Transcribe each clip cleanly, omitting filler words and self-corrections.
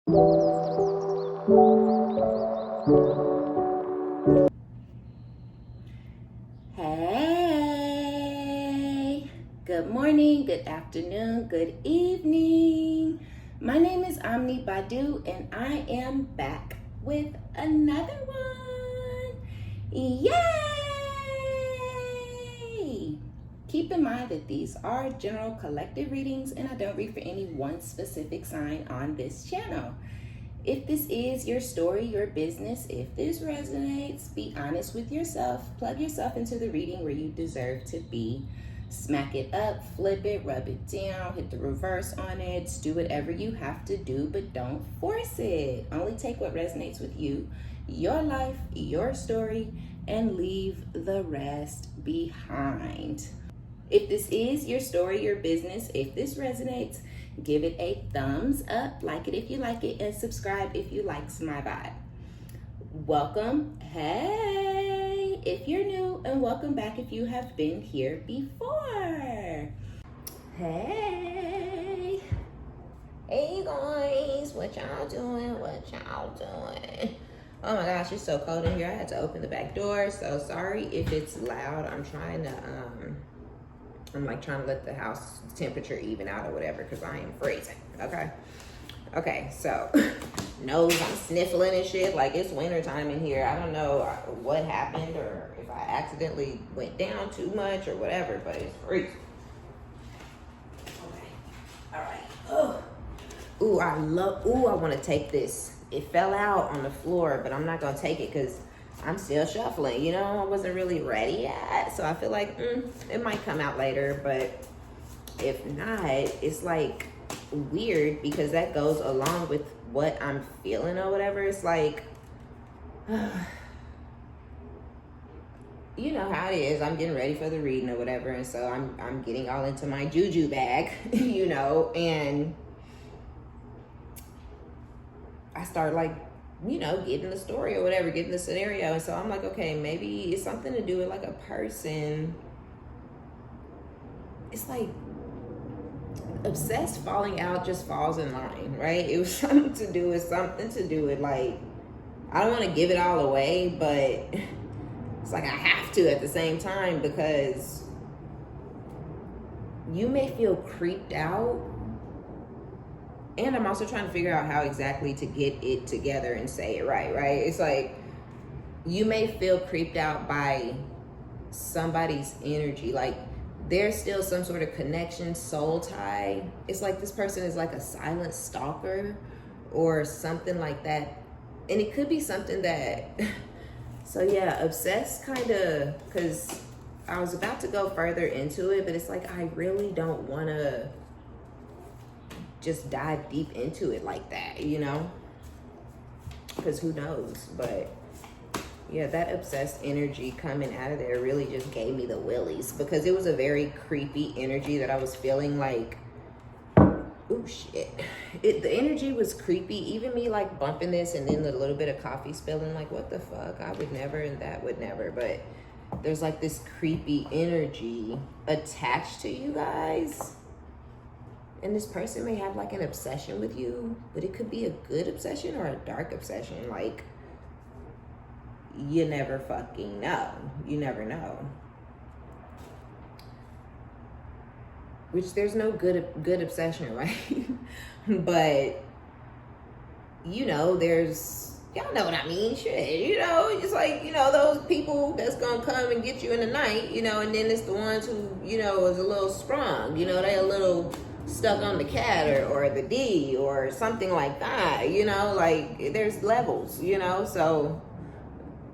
Hey, good morning, good afternoon, good evening. My name is OmniBadu and I am back with another one. Yay! Keep in mind that these are general collective readings and I don't read for any one specific sign on this channel. If this is your story, your business, if this resonates, be honest with yourself. Plug yourself into the reading where you deserve to be. Smack it up, flip it, rub it down, hit the reverse on it. Do whatever you have to do, but don't force it. Only take what resonates with you, your life, your story, and leave the rest behind. If this is your story, your business, if this resonates, give it a thumbs up, like it if you like it, and subscribe if you likes my vibe. Welcome, hey, if you're new, and welcome back if you have been here before. Hey guys, what y'all doing? Oh my gosh, it's so cold in here. I had to open the back door, so sorry if it's loud. I'm trying to trying to let the house temperature even out or whatever because I am freezing. Okay, so nose, I'm sniffling and shit like it's winter time in here. I don't know what happened or if I accidentally went down too much or whatever, but it's freezing. Okay, all right. I want to take this. It fell out on the floor, but I'm not gonna take it because I'm still shuffling, you know, I wasn't really ready yet. So I feel like it might come out later, but if not, it's like weird because that goes along with what I'm feeling or whatever. It's like, you know how it is. I'm getting ready for the reading or whatever. And so I'm getting all into my juju bag, you know, and I start like, you know, getting the story or whatever, getting the scenario. And so I'm like, okay, maybe it's something to do with like a person. It's like obsessed falling out just falls in line, right? It was something to do with like, I don't want to give it all away, but it's like I have to at the same time because you may feel creeped out. And I'm also trying to figure out how exactly to get it together and say it right? It's like you may feel creeped out by somebody's energy. Like there's still some sort of connection, soul tie. It's like this person is like a silent stalker or something like that. And it could be something that, so yeah, obsessed kind of, because I was about to go further into it, but it's like I really don't want to just dive deep into it like that, you know, because who knows. But yeah, that obsessed energy coming out of there really just gave me the willies because it was a very creepy energy that I was feeling like, oh shit, the energy was creepy. Even me like bumping this and then the little bit of coffee spilling, like what the fuck, I would never and that would never. But there's like this creepy energy attached to you guys. And this person may have like an obsession with you, but it could be a good obsession or a dark obsession. Like, you never fucking know. You never know. Which there's no good obsession, right? But, you know, y'all know what I mean, shit, you know, it's like, you know, those people that's gonna come and get you in the night, you know, and then it's the ones who, you know, is a little sprung, you know, they a little stuck on the cat or the D or something like that, you know, like there's levels, you know. So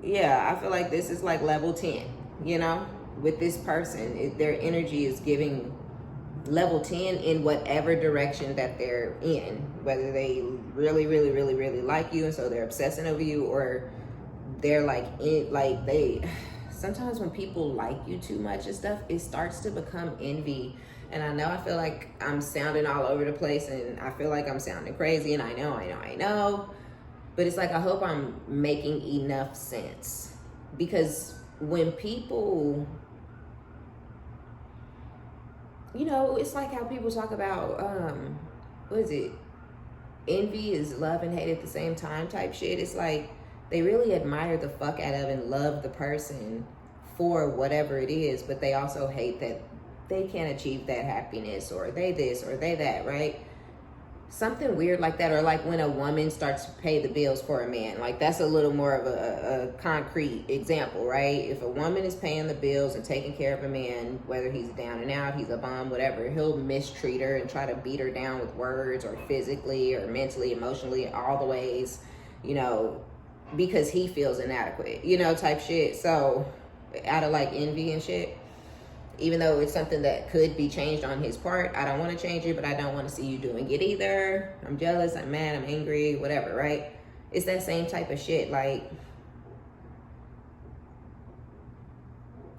yeah, I feel like this is like level 10, you know, with this person. Their energy is giving level 10 in whatever direction that they're in, whether they really like you and so they're obsessing over you, or they're like sometimes when people like you too much and stuff, it starts to become envy. And I know I feel like I'm sounding all over the place and I feel like I'm sounding crazy, and I know, but it's like I hope I'm making enough sense. Because when people, you know, it's like how people talk about what is it, envy is love and hate at the same time type shit. It's like they really admire the fuck out of and love the person for whatever it is, but they also hate that they can't achieve that happiness, or they this or they that, right? Something weird like that. Or like when a woman starts to pay the bills for a man, like that's a little more of a concrete example, right? If a woman is paying the bills and taking care of a man, whether he's down and out, he's a bum, whatever, he'll mistreat her and try to beat her down with words, or physically or mentally, emotionally, all the ways, you know, because he feels inadequate, you know, type shit. So out of like envy and shit, even though it's something that could be changed on his part, I don't want to change it, but I don't want to see you doing it either. I'm jealous, I'm mad, I'm angry, whatever, right? It's that same type of shit. Like,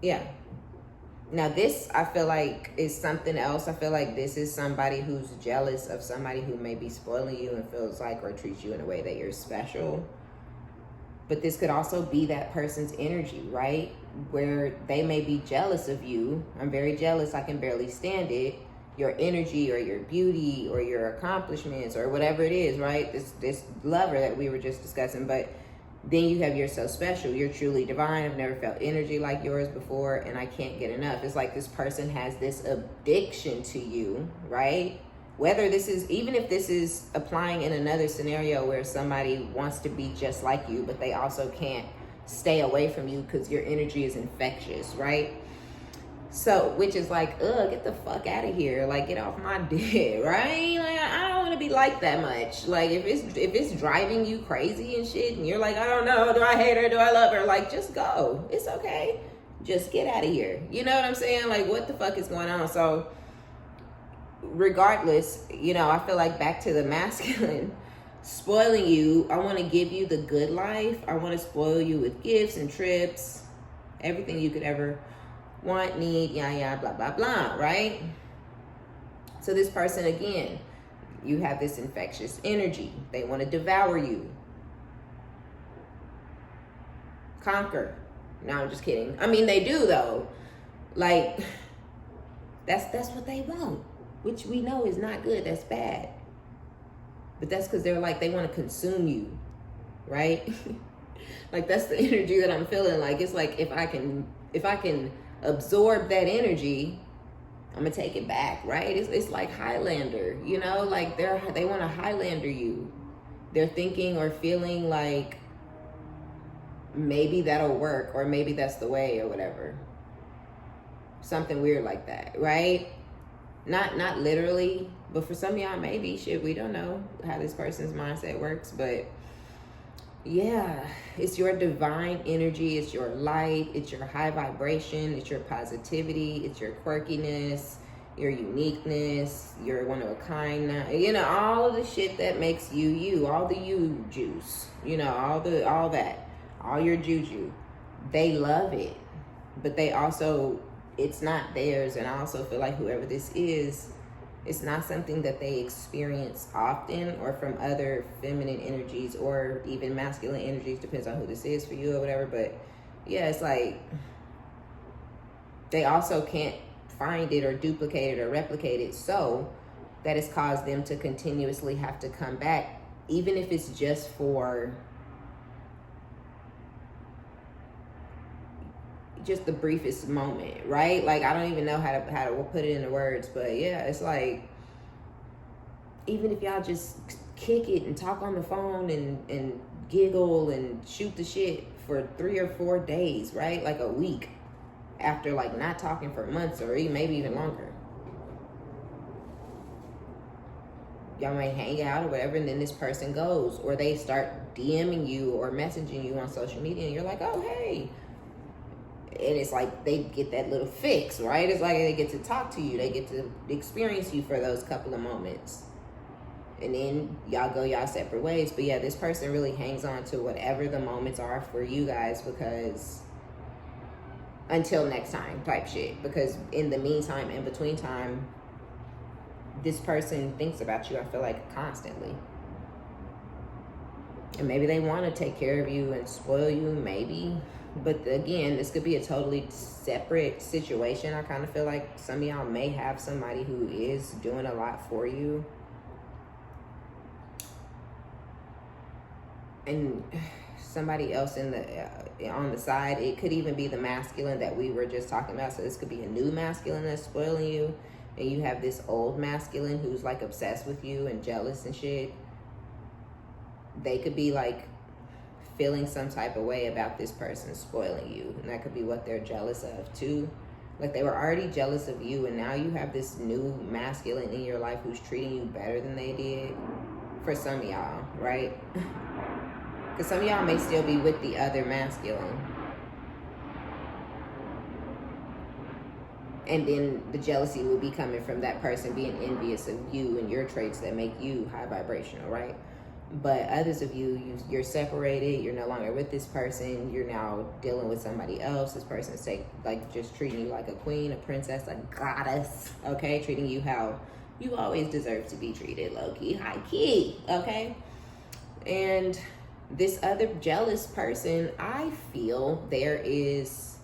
yeah. Now this, I feel like, is something else. I feel like this is somebody who's jealous of somebody who may be spoiling you and feels like, or treats you in a way that you're special. But this could also be that person's energy, right? Where they may be jealous of you. I'm very jealous, I can barely stand it. Your energy or your beauty or your accomplishments or whatever it is, right? This lover that we were just discussing. But then you have You're so special, you're truly divine, I've never felt energy like yours before, and I can't get enough. It's like this person has this addiction to you, right? Whether this is, even if this is applying in another scenario where somebody wants to be just like you, but they also can't stay away from you because your energy is infectious, right? So, which is like, get the fuck out of here. Like, get off my dick, right? Like, I don't want to be like that much. Like, if it's driving you crazy and shit, and you're like, I don't know, do I hate her, do I love her? Like, just go. It's okay. Just get out of here. You know what I'm saying? Like, what the fuck is going on? So, regardless, you know, I feel like back to the masculine, spoiling you, I want to give you the good life. I want to spoil you with gifts and trips, everything you could ever want, need, yeah, blah, blah, blah, right? So this person, again, you have this infectious energy. They want to devour you. Conquer. No, I'm just kidding. I mean, they do, though. Like, that's what they want, which we know is not good. That's bad. But that's because they're like, they want to consume you, right? Like, that's the energy that I'm feeling. Like, it's like, if I can absorb that energy, I'm gonna take it back, right? It's like Highlander, you know, like they want to Highlander you. They're thinking or feeling like maybe that'll work, or maybe that's the way, or whatever. Something weird like that, right? Not literally, but for some of y'all, maybe. Shit, we don't know how this person's mindset works, but yeah, it's your divine energy, it's your light, it's your high vibration, it's your positivity, it's your quirkiness, your uniqueness, your one of a kind, you know, all of the shit that makes you you, all the you juice, you know, all that, all your juju. They love it, but they also, it's not theirs. And I also feel like whoever this is, it's not something that they experience often, or from other feminine energies or even masculine energies, depends on who this is for you or whatever. But yeah, it's like they also can't find it or duplicate it or replicate it, so that has caused them to continuously have to come back, even if it's just for just the briefest moment, right? Like, I don't even know how to put it into words, but yeah, it's like, even if y'all just kick it and talk on the phone and giggle and shoot the shit for 3 or 4 days, right? Like a week, after like not talking for months or maybe even longer. Y'all may hang out or whatever, and then this person goes, or they start DMing you or messaging you on social media, and you're like, oh, hey. And it's like they get that little fix, right? It's like they get to talk to you. They get to experience you for those couple of moments. And then y'all go y'all separate ways. But yeah, this person really hangs on to whatever the moments are for you guys, because until next time type shit. Because in the meantime, in between time, this person thinks about you, I feel like, constantly. And maybe they want to take care of you and spoil you, maybe. But again, this could be a totally separate situation. I kind of feel like some of y'all may have somebody who is doing a lot for you. and somebody else in the on the side. It could even be the masculine that we were just talking about. So this could be a new masculine that's spoiling you, and you have this old masculine who's like obsessed with you and jealous and shit. They could be like feeling some type of way about this person spoiling you, and that could be what they're jealous of too. Like they were already jealous of you, and now you have this new masculine in your life who's treating you better than they did. For some of y'all, right? Because some of y'all may still be with the other masculine. And then the jealousy will be coming from that person being envious of you and your traits that make you high vibrational, right? But others of you're separated. You're no longer with this person. You're now dealing with somebody else. This person's just treating you like a queen, a princess, a goddess, okay? Treating you how you always deserve to be treated, low-key, high-key, okay? And this other jealous person, I feel there is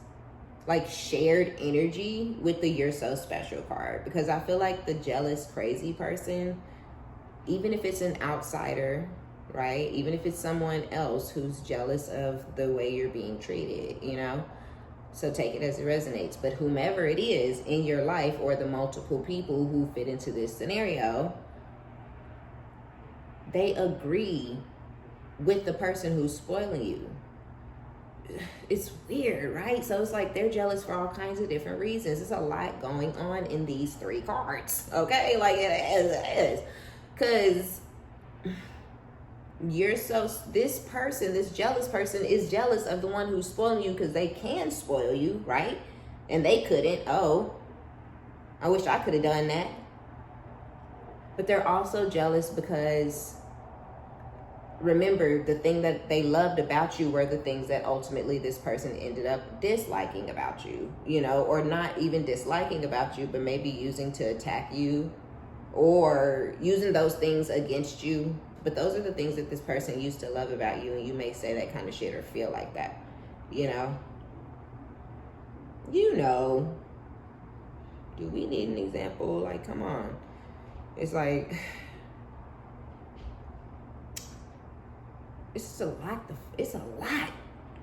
like shared energy with the "you're so special" card, because I feel like the jealous, crazy person, even if it's an outsider, right? Even if it's someone else who's jealous of the way you're being treated, you know? So take it as it resonates. But whomever it is in your life, or the multiple people who fit into this scenario, they agree with the person who's spoiling you. It's weird, right? So it's like they're jealous for all kinds of different reasons. There's a lot going on in these three cards, okay? Like it is. Because this jealous person is jealous of the one who's spoiling you, because they can spoil you, right? And they couldn't. Oh, I wish I could have done that. But they're also jealous because, remember, the thing that they loved about you were the things that ultimately this person ended up disliking about you, you know, or not even disliking about you, but maybe using to attack you, or using those things against you. But those are the things that this person used to love about you, and you may say that kind of shit or feel like that, you know? You know. Do we need an example? Like, come on. It's like, it's a lot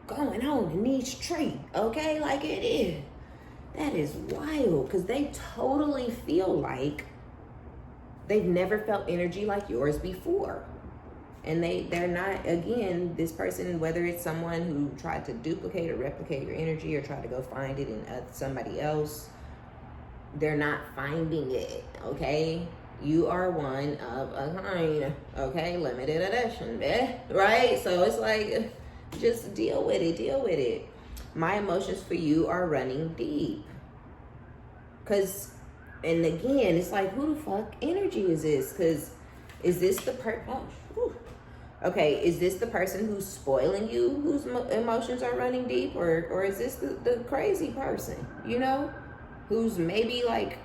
going on in these trees, okay? Like it is. That is wild, because they totally feel like they've never felt energy like yours before. And they're not, again, this person, whether it's someone who tried to duplicate or replicate your energy or tried to go find it in somebody else, they're not finding it, okay? You are one of a kind, okay? Limited edition, right? So it's like, just deal with it. My emotions for you are running deep. And again, it's like, who the fuck energy is this? Because is this the is this the person who's spoiling you, whose emotions are running deep? Or is this the crazy person, you know? Who's maybe like,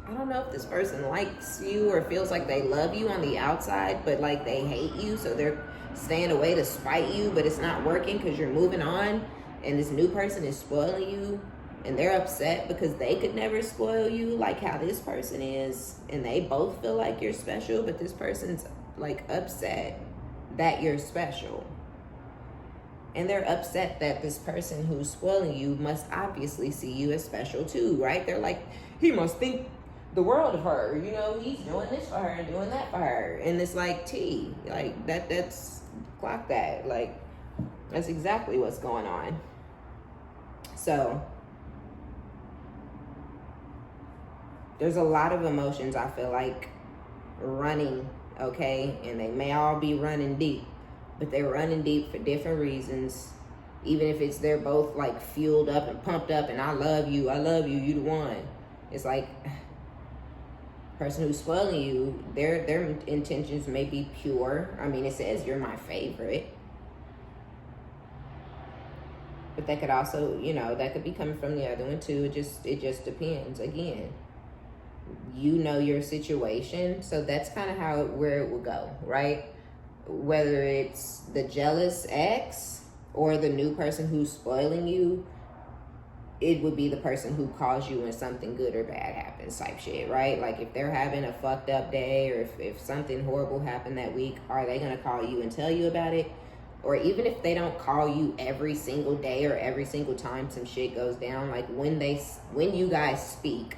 I don't know if this person likes you or feels like they love you on the outside, but like they hate you, so they're staying away to spite you, but it's not working because you're moving on, and this new person is spoiling you, and they're upset because they could never spoil you like how this person is, and they both feel like you're special, but this person's like upset that you're special. And they're upset that this person who's spoiling you must obviously see you as special too, right? They're like, he must think the world of her, you know, he's doing this for her and doing that for her. And it's like, like that's clock that. Like, that's exactly what's going on. So there's a lot of emotions, I feel like, running, okay? And they may all be running deep, but they're running deep for different reasons. Even if it's they're both like fueled up and pumped up and I love you, you the one. It's like, person who's spoiling you, their intentions may be pure. I mean, it says you're my favorite. But that could also, you know, that could be coming from the other one too. It just depends. Again, you know your situation, so that's kind of where it will go, right? Whether it's the jealous ex or the new person who's spoiling you, it would be the person who calls you when something good or bad happens type shit, right? Like if they're having a fucked up day, or if something horrible happened that week, are they going to call you and tell you about it? Or even if they don't call you every single day or every single time some shit goes down, like when you guys speak,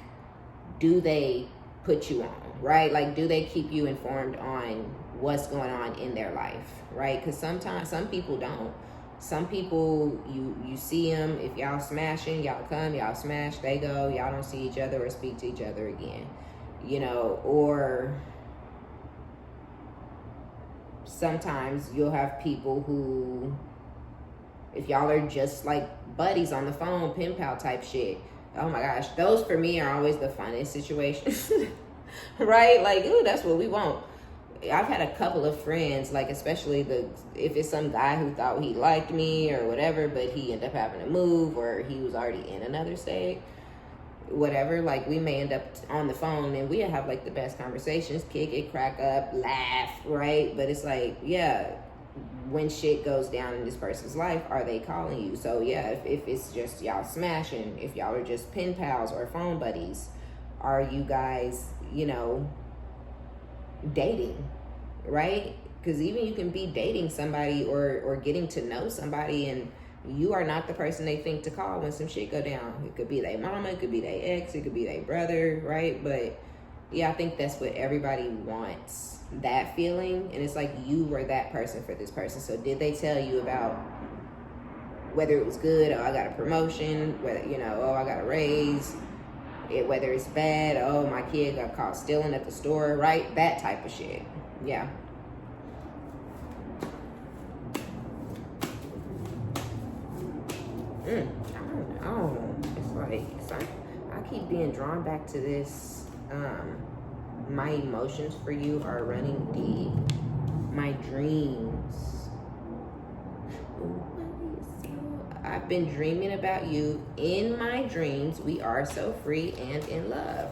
do they put you on, right? Like, do they keep you informed on what's going on in their life, right? Because sometimes some people don't. Some people, you see them, if y'all smashing, y'all come, y'all smash, they go, y'all don't see each other or speak to each other again, you know. Or sometimes you'll have people who, if y'all are just like buddies on the phone, pen pal type shit, oh my gosh, those for me are always the funnest situations. Right? Like, ooh, that's what we want. I've had a couple of friends, like especially if it's some guy who thought he liked me or whatever, but he ended up having to move, or he was already in another state, whatever, like we may end up on the phone and we have like the best conversations, kick it, crack up, laugh, right? But it's like, yeah, when shit goes down in this person's life, are they calling you? So yeah, if it's just y'all smashing, if y'all are just pen pals or phone buddies, are you guys, you know, dating, right? Because even you can be dating somebody or getting to know somebody, and you are not the person they think to call when some shit go down. It could be their mama, it could be their ex, it could be their brother, right? But yeah, I think that's what everybody wants, that feeling. And it's like you were that person for this person. So did they tell you about whether it was good, oh, I got a promotion, whether, you know, oh, I got a raise, whether it's bad, oh, my kid got caught stealing at the store, right? That type of shit. Yeah. I don't know. It's like, I keep being drawn back to this. My emotions for you are running deep. My dreams. I've been dreaming about you. In my dreams, we are so free and in love.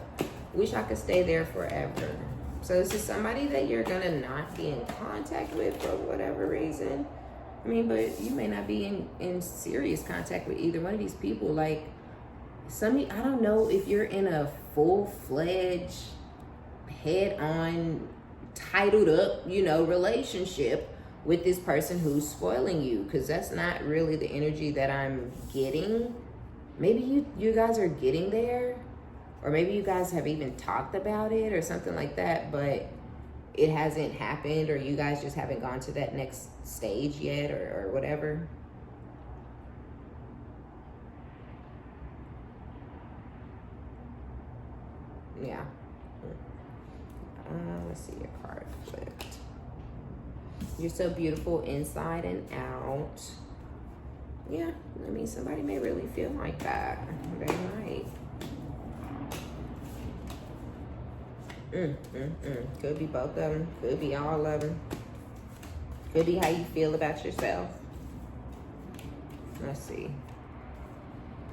Wish I could stay there forever. So this is somebody that you're gonna not be in contact with for whatever reason. I mean, but you may not be in serious contact with either one of these people. Like, I don't know if you're in a full-fledged, head-on, titled up, you know, relationship with this person who's spoiling you, because that's not really the energy that I'm getting. Maybe you guys are getting there, or maybe you guys have even talked about it or something like that, but it hasn't happened, or you guys just haven't gone to that next stage yet, or whatever. Yeah. Let's see, your card flipped. You're so beautiful inside and out. Yeah, I mean, somebody may really feel like that. They might. Could be both of them. Could be all of them. Could be how you feel about yourself. Let's see.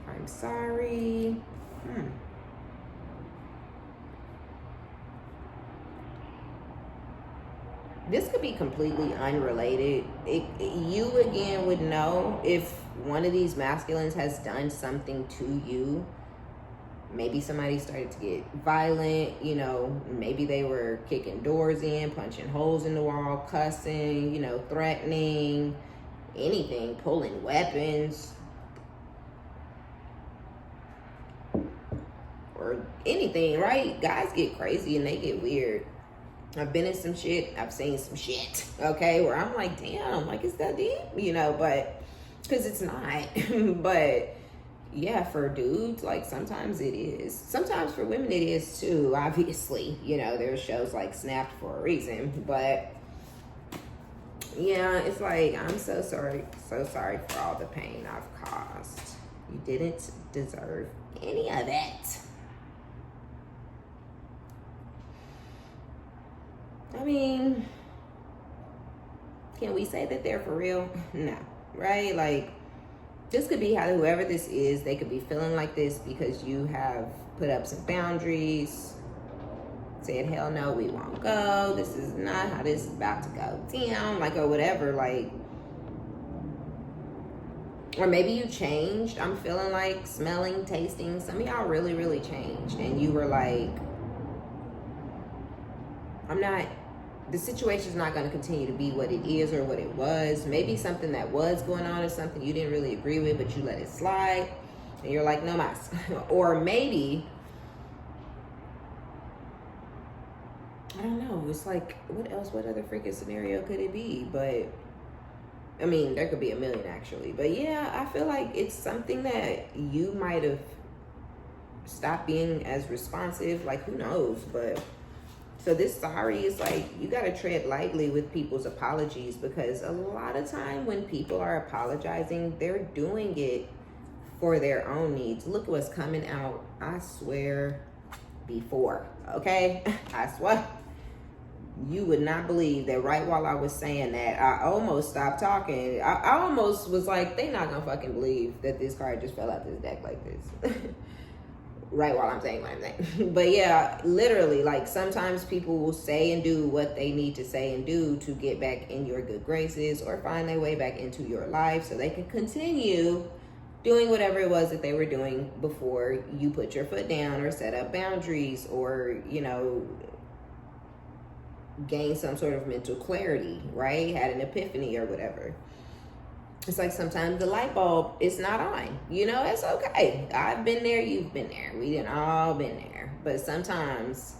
I'm sorry. This could be completely unrelated. You again would know if one of these masculines has done something to you. Maybe somebody started to get violent, you know, maybe they were kicking doors in, punching holes in the wall, cussing, you know, threatening, anything, pulling weapons, or anything, right? Guys get crazy and they get weird. I've been in some shit, I've seen some shit, okay, where I'm like, damn, like, is that deep? You know, but, because it's not. But, yeah, for dudes, like, sometimes it is. Sometimes for women it is, too, obviously. You know, there's shows like Snapped for a reason. But, yeah, it's like, I'm so sorry for all the pain I've caused. You didn't deserve any of it. I mean, can we say that they're for real? No, right? Like, this could be how whoever this is, they could be feeling like this because you have put up some boundaries, said, hell no, we won't go. This is not how this is about to go down, like, or whatever. Like, Or maybe you changed. I'm feeling like smelling, tasting. Some of y'all really, really changed. And you were like, the situation's not going to continue to be what it is or what it was. Maybe something that was going on is something you didn't really agree with, but you let it slide. And you're like, no mas. Or maybe, I don't know. It's like, what else? What other freaking scenario could it be? But I mean, there could be a million actually. But yeah, I feel like it's something that you might have stopped being as responsive. Like, who knows? But so this sorry is like, you got to tread lightly with people's apologies, because a lot of time when people are apologizing, they're doing it for their own needs. Look at what's coming out, I swear, before, okay? I swear. You would not believe that right while I was saying that, I almost stopped talking. I almost was like, they not gonna fucking believe that this card just fell out this deck like this. Right while I'm saying what I'm saying. But yeah, literally, like sometimes people will say and do what they need to say and do to get back in your good graces or find their way back into your life so they can continue doing whatever it was that they were doing before you put your foot down or set up boundaries or, you know, gain some sort of mental clarity, right? Had an epiphany or whatever. It's like sometimes the light bulb is not on. You know, it's okay. I've been there, you've been there. We done all been there. But sometimes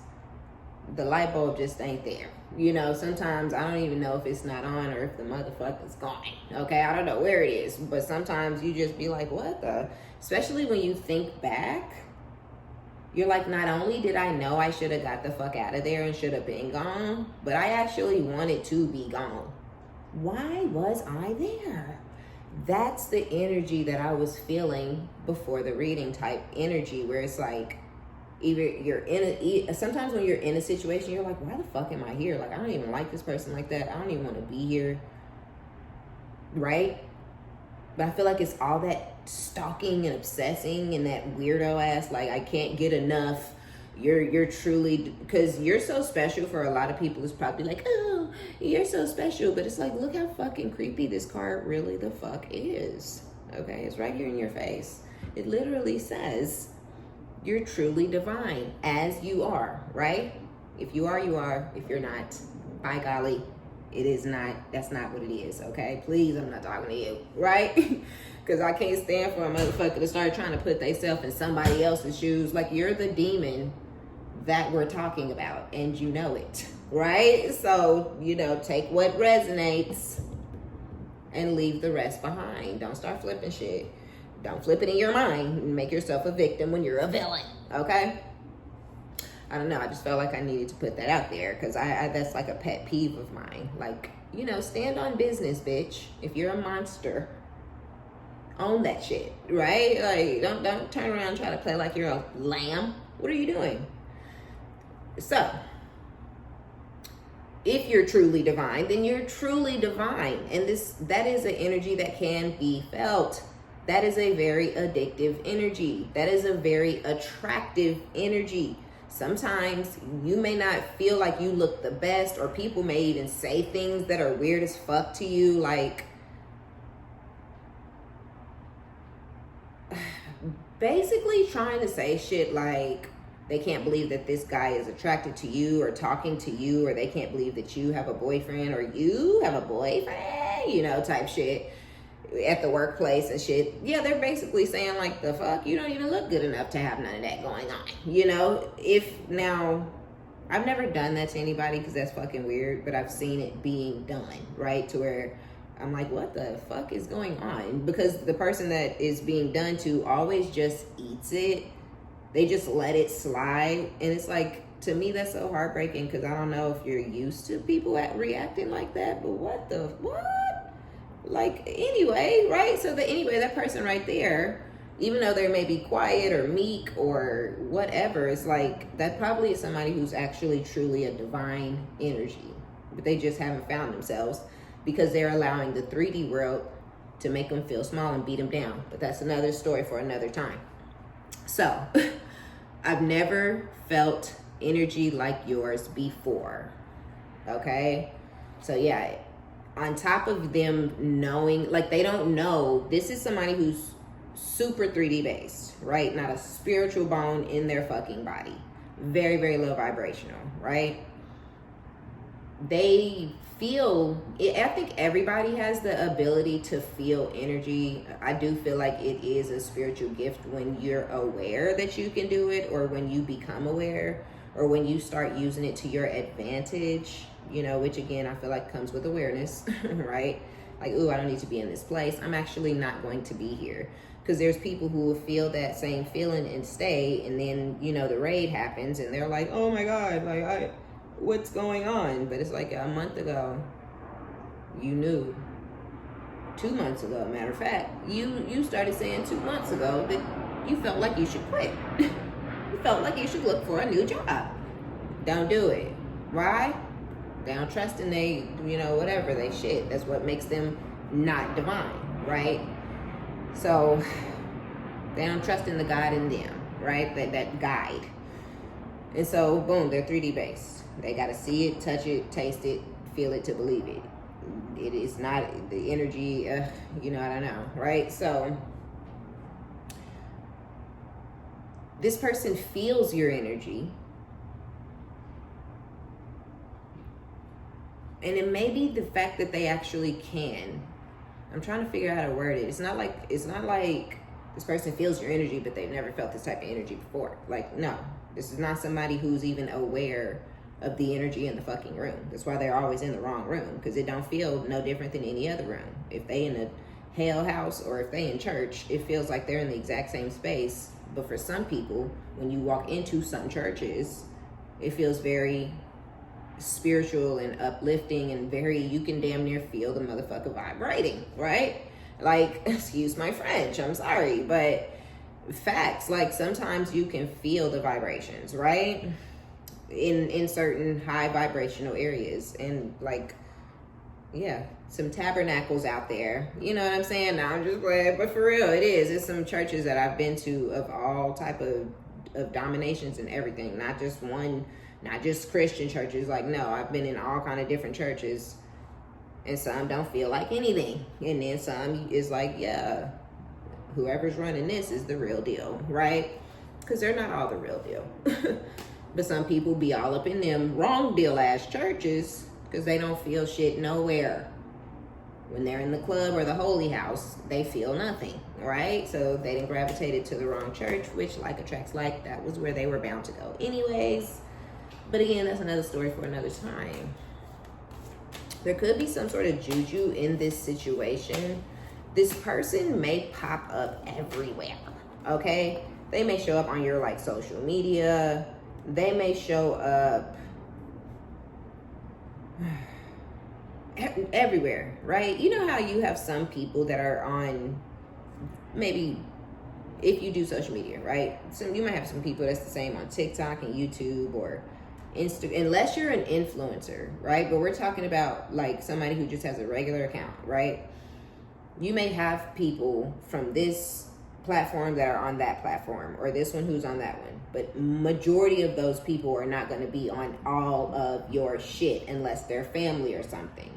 the light bulb just ain't there. You know, sometimes I don't even know if it's not on or if the motherfucker's gone. Okay, I don't know where it is. But sometimes you just be like, what the? Especially when you think back, you're like, not only did I know I should have got the fuck out of there and should have been gone, but I actually wanted to be gone. Why was I there? That's the energy that I was feeling before the reading, type energy, where it's like, either you're sometimes when you're in a situation, you're like, why the fuck am I here? Like, I don't even like this person like that. I don't even want to be here. Right? But I feel like it's all that stalking and obsessing and that weirdo ass, like, I can't get enough. You're truly, because you're so special for a lot of people. It's probably like, oh, you're so special. But it's like, look how fucking creepy this card really the fuck is. Okay, it's right here in your face. It literally says, you're truly divine as you are, right? If you are, you are. If you're not, by golly, it is not. That's not what it is, okay? Please, I'm not talking to you, right? Because I can't stand for a motherfucker to start trying to put themselves in somebody else's shoes. Like, you're the demon that we're talking about, and you know it, right? So, you know, take what resonates and leave the rest behind. Don't start flipping shit. Don't flip it in your mind and make yourself a victim when you're a villain, okay? I don't know, I just felt like I needed to put that out there, because I that's like a pet peeve of mine. Like, you know, stand on business, bitch. If you're a monster, own that shit, right? Like, don't turn around and try to play like you're a lamb. What are you doing? So, if you're truly divine, then you're truly divine. And that is an energy that can be felt. That is a very addictive energy. That is a very attractive energy. Sometimes you may not feel like you look the best, or people may even say things that are weird as fuck to you, like basically trying to say shit like, they can't believe that this guy is attracted to you or talking to you, or they can't believe that you have a boyfriend or you have a boyfriend, you know, type shit at the workplace and shit. Yeah, they're basically saying like, the fuck, you don't even look good enough to have none of that going on, you know? Now, I've never done that to anybody because that's fucking weird, but I've seen it being done, right? To where I'm like, what the fuck is going on? Because the person that is being done to always just eats it. They just let it slide. And it's like, to me, that's so heartbreaking, because I don't know if you're used to people reacting like that, but what? Like, anyway, right? So anyway, that person right there, even though they may be quiet or meek or whatever, it's like, that probably is somebody who's actually truly a divine energy, but they just haven't found themselves because they're allowing the 3D world to make them feel small and beat them down. But that's another story for another time. So, I've never felt energy like yours before, okay? So yeah, on top of them knowing, like, they don't know, this is somebody who's super 3D based, right? Not a spiritual bone in their fucking body. Very, very low vibrational, right? They feel, I think everybody has the ability to feel energy. I do feel like it is a spiritual gift when you're aware that you can do it, or when you become aware, or when you start using it to your advantage, you know, which again, I feel like comes with awareness, right? Like, ooh, I don't need to be in this place. I'm actually not going to be here. Because there's people who will feel that same feeling and stay, and then, you know, the raid happens and they're like, oh my God, like, what's going on? But it's like a month ago, you knew. 2 months ago, matter of fact, you started saying 2 months ago that you felt like you should quit. You felt like you should look for a new job. Don't do it. Why? They don't trust in they, you know, whatever, they shit. That's what makes them not divine, right? So they don't trust in the God in them, right? That guide. And so, boom, they're 3D based. They got to see it, touch it, taste it, feel it to believe it. It is not the energy, you know, I don't know, right? So this person feels your energy. And it may be the fact that they actually can. I'm trying to figure out how to word it. It's not like this person feels your energy, but they've never felt this type of energy before. Like, no, this is not somebody who's even aware of the energy in the fucking room. That's why they're always in the wrong room, because it don't feel no different than any other room. If they in a hell house or if they in church, it feels like they're in the exact same space. But for some people, when you walk into some churches, it feels very spiritual and uplifting and very, you can damn near feel the motherfucker vibrating, right? Like, excuse my French, I'm sorry, but facts, like sometimes you can feel the vibrations, right? In certain high vibrational areas. And like, yeah, some tabernacles out there, you know what I'm saying? Now I'm just glad, but for real, it's some churches that I've been to of all type of dominations and everything, not just one, not just Christian churches. Like, no, I've been in all kind of different churches, and some don't feel like anything, and then some is like, yeah, whoever's running this is the real deal, right? Because they're not all the real deal. But some people be all up in them wrong deal ass churches because they don't feel shit nowhere. When they're in the club or the holy house, they feel nothing, right? So they didn't gravitated to the wrong church, which like attracts like. That was where they were bound to go anyways. But again, that's another story for another time. There could be some sort of juju in this situation. This person may pop up everywhere, okay? They may show up on your like social media. They may show up everywhere, right? You know how you have some people that are on, maybe if you do social media, right? So you might have some people that's the same on TikTok and YouTube or Insta, unless you're an influencer, right? But we're talking about like somebody who just has a regular account, right? You may have people from this platform that are on that platform, or this one who's on that one, but majority of those people are not going to be on all of your shit unless they're family or something,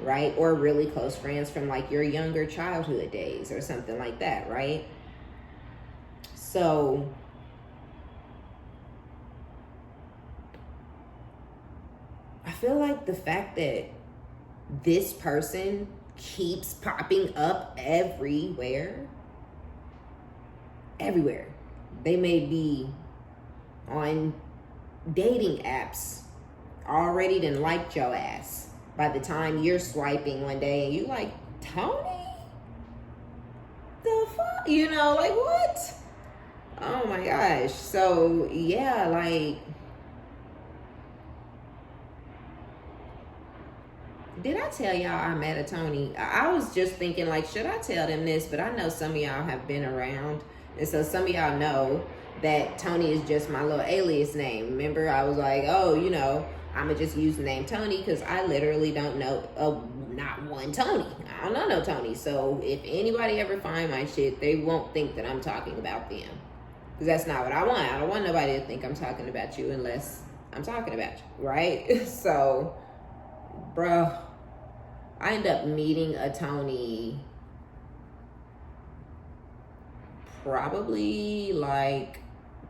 right? Or really close friends from like your younger childhood days or something like that, right? So I feel like the fact that this person keeps popping up everywhere, they may be on dating apps already done liked your ass by the time you're swiping one day and you like, Tony? The fuck? You know, like what? Oh my gosh. So yeah, like, did I tell y'all I met a Tony? I was just thinking like, should I tell them this? But I know some of y'all have been around. And so some of y'all know that Tony is just my little alias name. Remember, I was like, oh, you know, I'm going to just use the name Tony because I literally don't know not one Tony. I don't know no Tony. So if anybody ever find my shit, they won't think that I'm talking about them. Because that's not what I want. I don't want nobody to think I'm talking about you unless I'm talking about you, right? So, bro, I ended up meeting a Tony probably like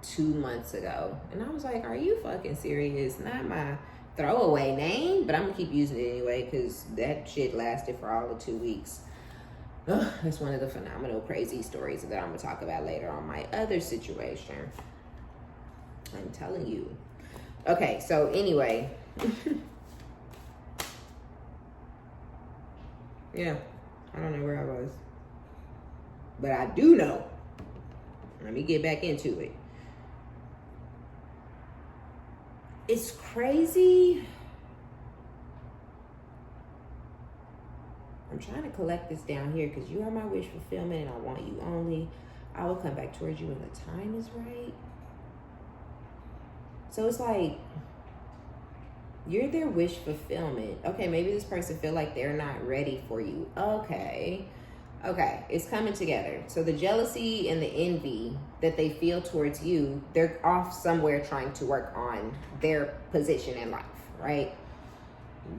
2 months ago. And I was like, are you fucking serious? Not my throwaway name, but I'm gonna keep using it anyway because that shit lasted for all of 2 weeks. Ugh, that's one of the phenomenal, crazy stories that I'm gonna talk about later on my other situation. I'm telling you. Okay, so anyway. Yeah, I don't know where I was. But I do know. Let me get back into it. It's crazy. I'm trying to collect this down here because you are my wish fulfillment and I want you only. I will come back towards you when the time is right. So it's like, you're their wish fulfillment. Okay, maybe this person feel like they're not ready for you. Okay, it's coming together. So the jealousy and the envy that they feel towards you, they're off somewhere trying to work on their position in life, right?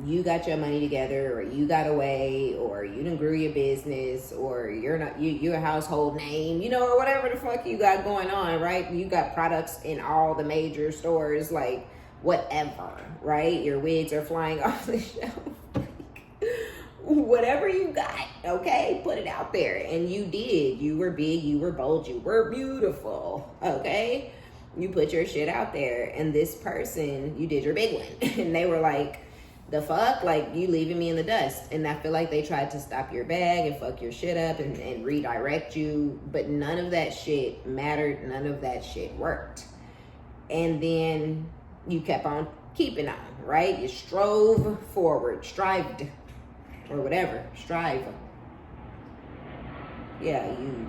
You got your money together, or you got away, or you done grew your business, or you're a household name, or whatever the fuck you got going on, right? You got products in all the major stores, like whatever, right? Your wigs are flying off the shelf. Whatever you got, okay? Put it out there. And you did. You were big, you were bold, you were beautiful, okay? You put your shit out there. And this person, you did your big one. And they were like, the fuck? Like, you leaving me in the dust. And I feel like they tried to stop your bag and fuck your shit up and redirect you. But none of that shit mattered. None of that shit worked. And then you kept on keeping on, right? You strove forward, strived, or whatever, strive. Yeah, you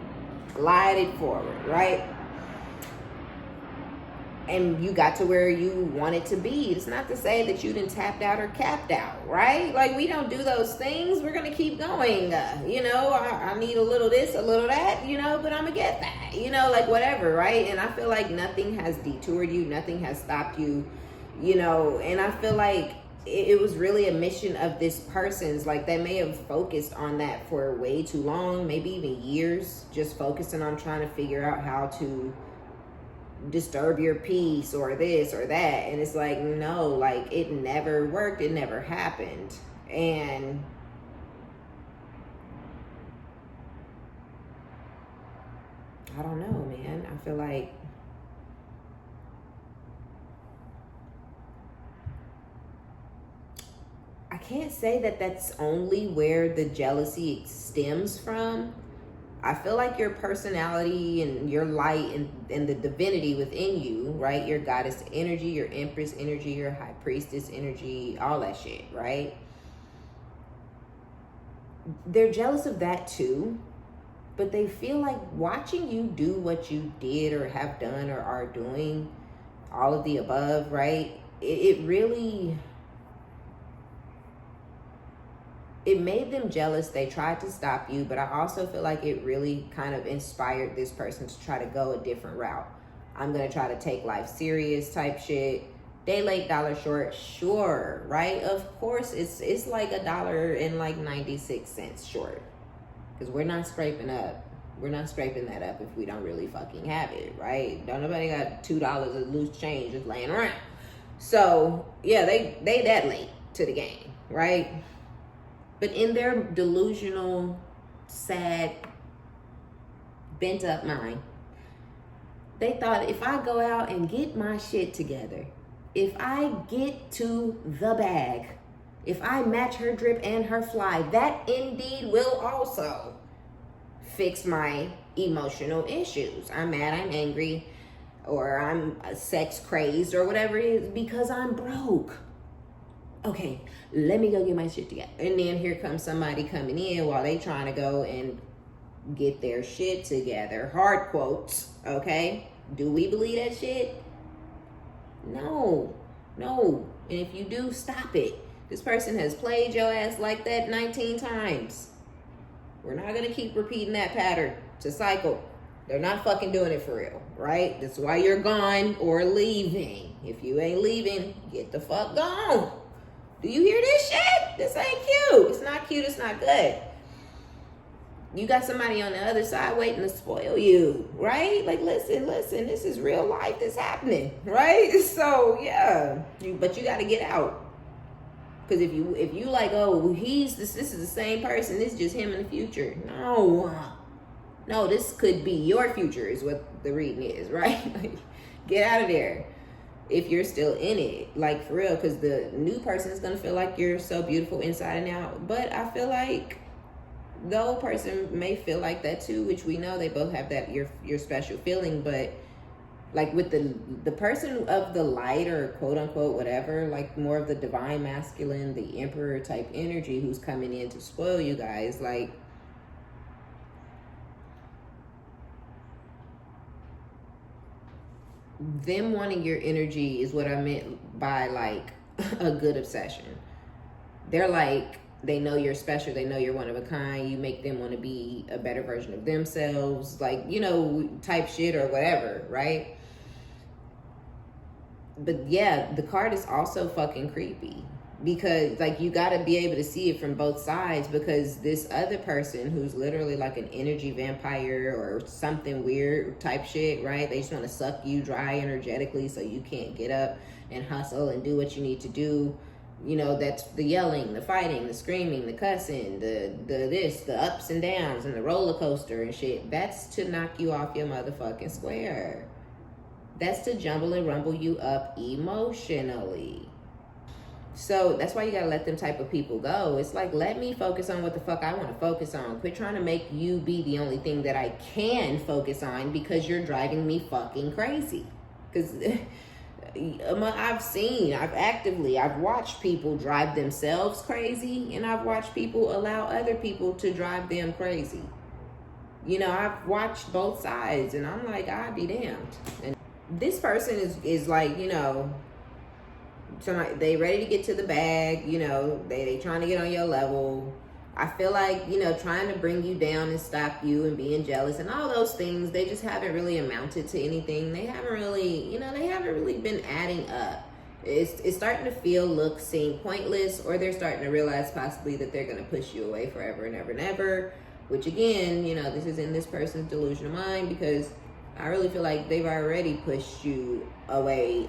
glided forward, right? And you got to where you wanted to be. It's not to say that you didn't tapped out or capped out, right? Like, we don't do those things. We're going to keep going. I need a little this, a little that, but I'm going to get that, like whatever, right? And I feel like nothing has detoured you. Nothing has stopped you, and I feel like it was really a mission of this person's. Like, they may have focused on that for way too long, maybe even years, just focusing on trying to figure out how to disturb your peace or this or that. And it's like, no, like, it never worked. It never happened. And I don't know, man. I feel like I can't say that that's only where the jealousy stems from. I feel like your personality and your light and the divinity within you, right? Your goddess energy, your empress energy, your high priestess energy, all that shit, right? They're jealous of that too, but they feel like watching you do what you did or have done or are doing, all of the above, right? It really... it made them jealous. They tried to stop you, but I also feel like it really kind of inspired this person to try to go a different route. I'm going to try to take life serious type shit. Day late, dollar short. Sure, right? Of course, it's like $1.96 short. Because we're not scraping up. We're not scraping that up if we don't really fucking have it, right? Don't nobody got $2 of loose change just laying around. So, yeah, they that late to the game, right? But in their delusional, sad, bent up mind, they thought, if I go out and get my shit together, if I get to the bag, if I match her drip and her fly, that indeed will also fix my emotional issues. I'm mad, I'm angry, or I'm sex crazed, or whatever it is, because I'm broke. Okay, let me go get my shit together. And then here comes somebody coming in while they trying to go and get their shit together. Hard quotes, okay? Do we believe that shit? No. And if you do, stop it. This person has played your ass like that 19 times. We're not going to keep repeating that pattern. It's a cycle. They're not fucking doing it for real, right? That's why you're gone or leaving. If you ain't leaving, get the fuck gone. Do you hear this shit? This ain't cute. It's not not cute, it's not good. You got somebody on the other side waiting to spoil you, right? Like, listen, this is real life that's happening, right? So yeah, but you got to get out. Because if you like, oh, this is the same person, this is just him in the future. No, this could be your future is what the reading is, right? Like, get out of there if you're still in it, like, for real. Because the new person is going to feel like you're so beautiful inside and out. But I feel like the old person may feel like that too, which we know they both have that your special feeling. But like with the person of the light, or quote unquote whatever, like more of the divine masculine, the emperor type energy who's coming in to spoil you guys, like, them wanting your energy is what I meant by like a good obsession. They're like, they know you're special, they know you're one of a kind, you make them want to be a better version of themselves, like, you know, type shit or whatever, right? But yeah, the card is also fucking creepy, because like you got to be able to see it from both sides, because this other person who's literally like an energy vampire or something weird type shit, right? They just want to suck you dry energetically so you can't get up and hustle and do what you need to do. You know, that's the yelling, the fighting, the screaming, the cussing, the ups and downs and the roller coaster and shit. That's to knock you off your motherfucking square. That's to jumble and rumble you up emotionally. So that's why you gotta let them type of people go. It's like, let me focus on what the fuck I want to focus on. Quit trying to make you be the only thing that I can focus on, because you're driving me fucking crazy. Because I've watched people drive themselves crazy, and I've watched people allow other people to drive them crazy. You know, I've watched both sides, and I'm like, I'd be damned. And this person is like, you know, somebody, they ready to get to the bag, you know, they trying to get on your level. I feel like, you know, trying to bring you down and stop you and being jealous and all those things, they just haven't really amounted to anything. They haven't really, you know, they haven't really been adding up. It's starting to seem pointless, or they're starting to realize possibly that they're going to push you away forever and ever and ever, which again, you know, this is in this person's delusion of mind, because I really feel like they've already pushed you away.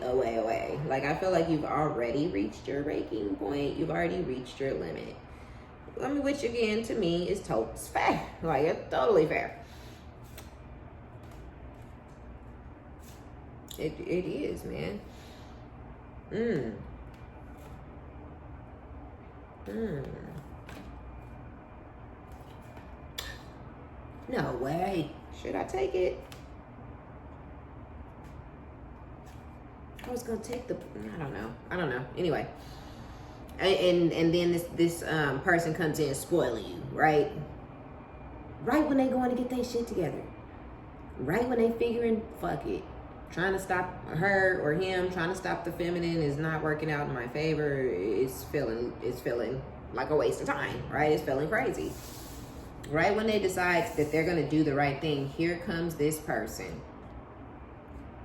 Like, I feel like you've already reached your breaking point. You've already reached your limit. I mean, which again, to me, is totes fair. Like, it's totally fair. It is, man. No way. Should I take it? I was gonna take the, I don't know. Anyway, and then this person comes in spoiling you, right? Right when they going to get their shit together, right when they figuring, fuck it, trying to stop her or him, trying to stop the feminine is not working out in my favor. It's feeling like a waste of time, right? It's feeling crazy. Right when they decide that they're gonna do the right thing, here comes this person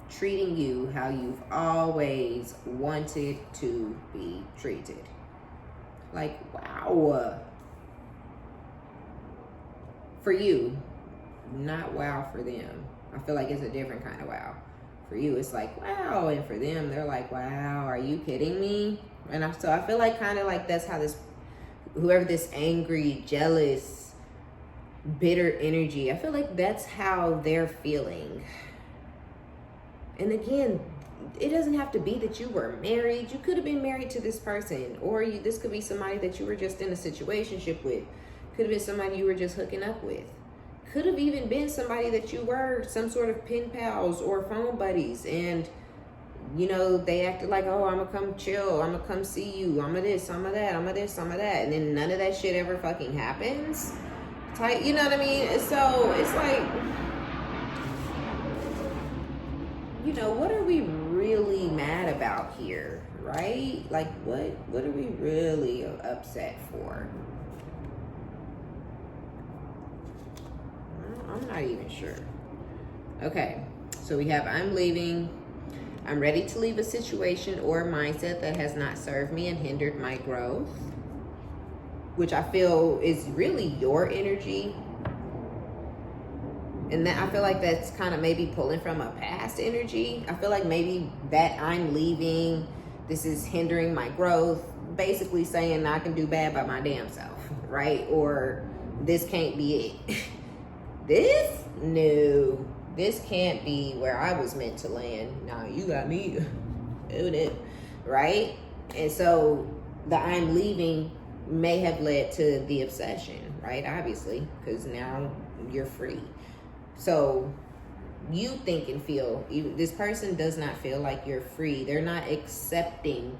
treating you how you've always wanted to be treated. Like, wow. For you, not wow for them. I feel like it's a different kind of wow. For you, it's like, wow. And for them, they're like, wow, are you kidding me? And so I feel like kind of like that's how whoever this angry, jealous, bitter energy, I feel like that's how they're feeling. And again, it doesn't have to be that you were married. You could have been married to this person, or this could be somebody that you were just in a situationship with. Could have been somebody you were just hooking up with. Could have even been somebody that you were some sort of pen pals or phone buddies, and you know, they acted like, oh, I'm gonna come chill, I'm gonna come see you, I'm a this, I'm a that, I'm a this, I'm a that, and then none of that shit ever fucking happens. You know what I mean? So it's like, you know, what are we really mad about here, right? Like, what are we really upset for? I'm not even sure. Okay, so we have, I'm leaving. I'm ready to leave a situation or mindset that has not served me and hindered my growth. which I feel is really your energy. And that, I feel like that's kind of maybe pulling from a past energy. I feel like maybe that I'm leaving, this is hindering my growth, basically saying I can do bad by my damn self, right? Or this can't be it. This can't be where I was meant to land. No, you got me doing it, right? And so the I'm leaving may have led to the obsession, right? Obviously, because now you're free. So you think and feel, this person does not feel like you're free. They're not accepting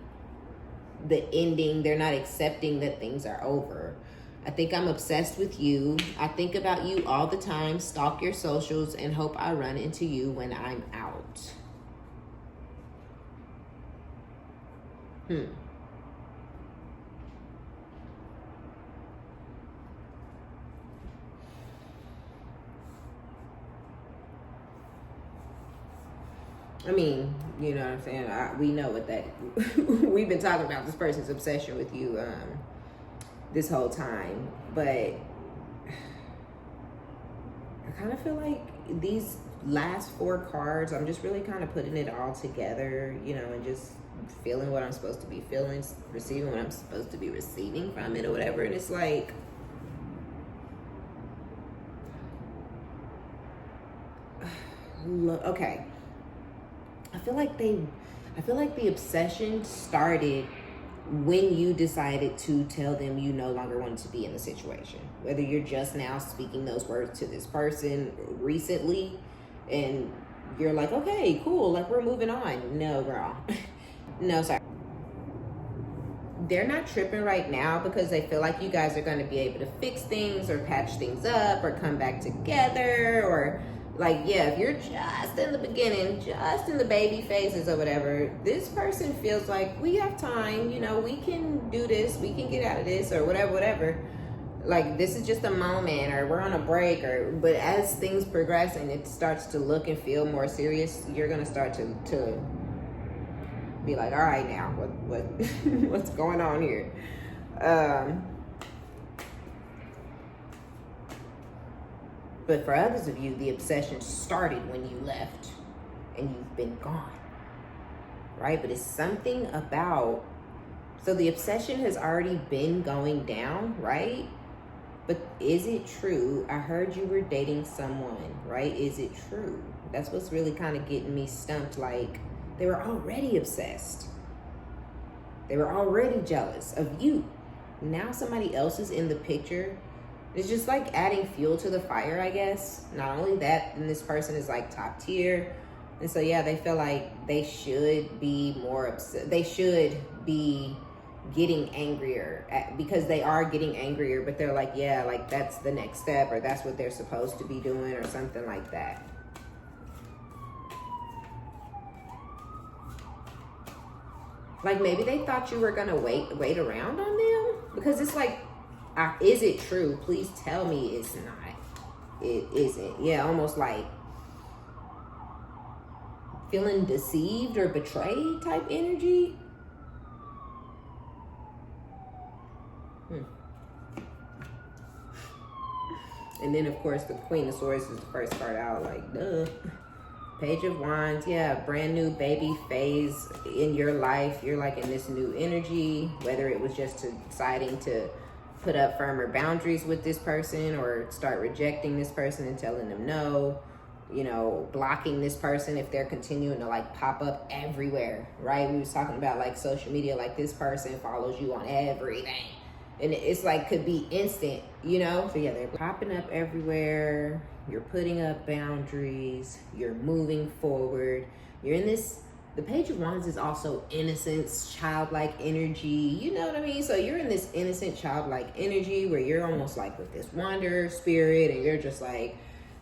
the ending. They're not accepting that things are over. I think I'm obsessed with you. I think about you all the time, stalk your socials, and hope I run into you when I'm out. I mean, you know what I'm saying? We know what that, we've been talking about this person's obsession with you this whole time. But I kind of feel like these last 4 cards, I'm just really kind of putting it all together, you know, and just feeling what I'm supposed to be feeling, receiving what I'm supposed to be receiving from it or whatever. And it's like, okay. I feel like the obsession started when you decided to tell them you no longer wanted to be in the situation. Whether you're just now speaking those words to this person recently and you're like, okay, cool, like we're moving on. No, girl. No, sorry. They're not tripping right now because they feel like you guys are going to be able to fix things or patch things up or come back together, or like, yeah, if you're just in the beginning, just in the baby phases or whatever, this person feels like we have time, you know, we can do this, we can get out of this or whatever. Like, this is just a moment, or we're on a break, or, but as things progress and it starts to look and feel more serious, you're going to start to be like, all right, now what what's going on here? But for others of you, the obsession started when you left and you've been gone, right? But it's something about, so the obsession has already been going down, right? But is it true? I heard you were dating someone, right? Is it true? That's what's really kind of getting me stumped. Like, they were already obsessed. They were already jealous of you. Now somebody else is in the picture. It's just like adding fuel to the fire, I guess. Not only that, and this person is like top tier. And so, yeah, they feel like they should be more upset. They should be getting angrier because they are getting angrier, but they're like, yeah, like that's the next step, or that's what they're supposed to be doing, or something like that. Like, maybe they thought you were gonna wait around on them, because it's like, is it true? Please tell me it's not. It isn't. Yeah, almost like feeling deceived or betrayed type energy. And then, of course, the Queen of Swords is the first card out, like, duh. Page of Wands, yeah, brand new baby phase in your life. You're like in this new energy, whether it was just deciding to put up firmer boundaries with this person, or start rejecting this person and telling them no, you know, blocking this person if they're continuing to like pop up everywhere, right? We was talking about like social media, like this person follows you on everything. And it's like, could be instant, you know? So yeah, they're popping up everywhere. You're putting up boundaries. You're moving forward. You're in this, the Page of Wands is also innocence, childlike energy. You know what I mean? So you're in this innocent, childlike energy where you're almost like with this wanderer spirit, and you're just like,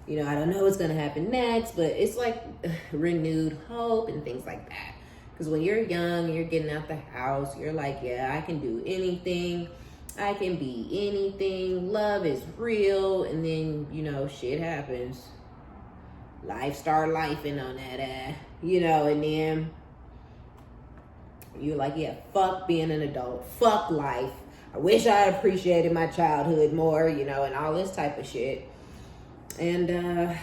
you know, I don't know what's going to happen next, but it's like renewed hope and things like that. Because when you're young and you're getting out the house, you're like, yeah, I can do anything. I can be anything. Love is real. And then, you know, shit happens. Life start lifing on that, you know, and then you're like, yeah, fuck being an adult. Fuck life. I wish I appreciated my childhood more, you know, and all this type of shit. And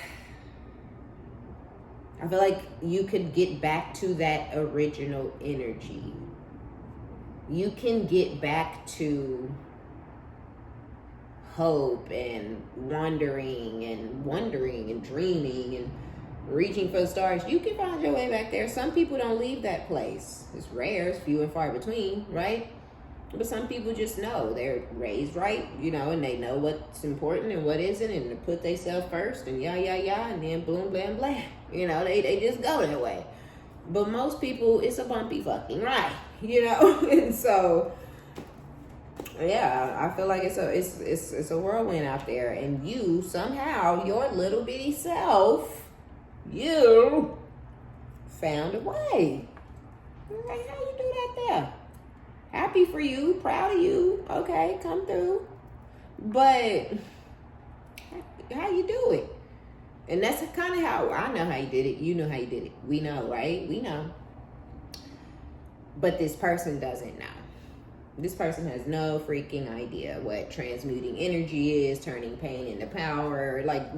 I feel like you could get back to that original energy. You can get back to hope and wondering and dreaming and reaching for the stars. You can find your way back there. Some people don't leave that place. It's rare, it's few and far between, right? But some people just know. They're raised right, you know, and they know what's important and what isn't, and to put themselves first, and and then boom, blam, blam. You know, they just go that way. But most people, it's a bumpy fucking ride, you know? And so, yeah, I feel like it's a whirlwind out there, and you somehow, your little bitty self, you found a way. Like, how you do that there? Happy for you, proud of you. Okay, come through. But how you do it? And that's kind of how I know how you did it. You know how you did it. We know, right? We know. But this person doesn't know. This person has no freaking idea what transmuting energy is, turning pain into power, like